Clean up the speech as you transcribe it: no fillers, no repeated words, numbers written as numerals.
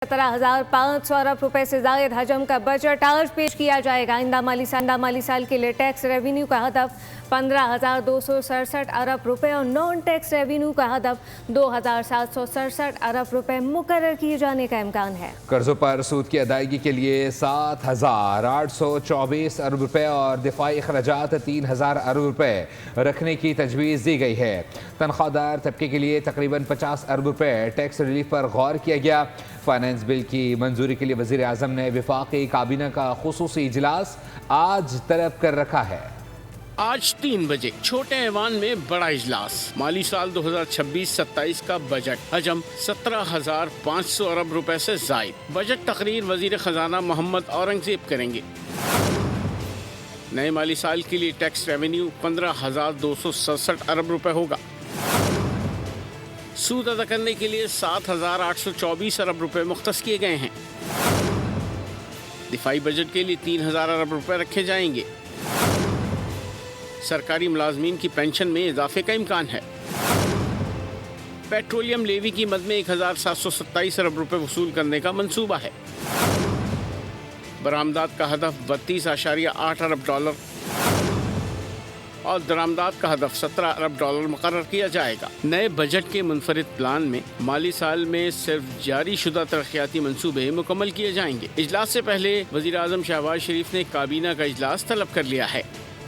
17,500 अरब रुपए से जायद हजम का बजट आज पेश किया जाएगा। आइंदा माली साल के लिए टैक्स रेवेन्यू का हदफ 15,267 अरब रुपए और नॉन टैक्स रेवेन्यू का हदफ 2,767 अरब रुपए मुकर्रर किए जाने का इम्कान है। कर्जों पर सूद की अदायगी के लिए 7,824 अरब रुपए और दिफाई अखराजात 3,000 अरब रुपए रखने की तजवीज़ दी गई है। तनख्वाहदार तबके के लिए तकरीबन 50 अरब रुपए टैक्स रिलीफ पर गौर किया गया। फाइनेंस बिल की मंजूरी के लिए वज़ीर आज़म ने वफाकी काबीना का खुसूसी इजलास आज तलब कर रखा है। आज 3 बजे छोटे ऐवान में बड़ा इजलास। माली साल 2026-27 का बजट हजम 17,500 अरब रुपए से जायद। बजट तकरीर वजीर खजाना मोहम्मद औरंगजेब करेंगे। नए माली साल के लिए टैक्स रेवेन्यू 15,267 अरब रुपए होगा। सूद अदा करने के लिए 7,824 अरब रुपए मुख्तस किए गए हैं। दिफाई बजट के लिए 3,000 अरब रुपए रखे जाएंगे। सरकारी मुलाजमीन की पेंशन में इजाफे का इम्कान है। पेट्रोलियम लेवी की मद में 1,727 अरब रुपए वसूल करने का मंसूबा है। बरामदात का हदफ 32.8 अरब डॉलर और दरामदात का हदफ 17 अरब डॉलर मुकर्रर किया जाएगा। नए बजट के मुनफरिद प्लान में माली साल में सिर्फ जारी शुदा तरक्याती मंसूबे मुकम्मल किए जाएंगे। इजलास से पहले वज़ीर आज़म शहबाज शरीफ ने काबीना का इजलास तलब कर लिया है।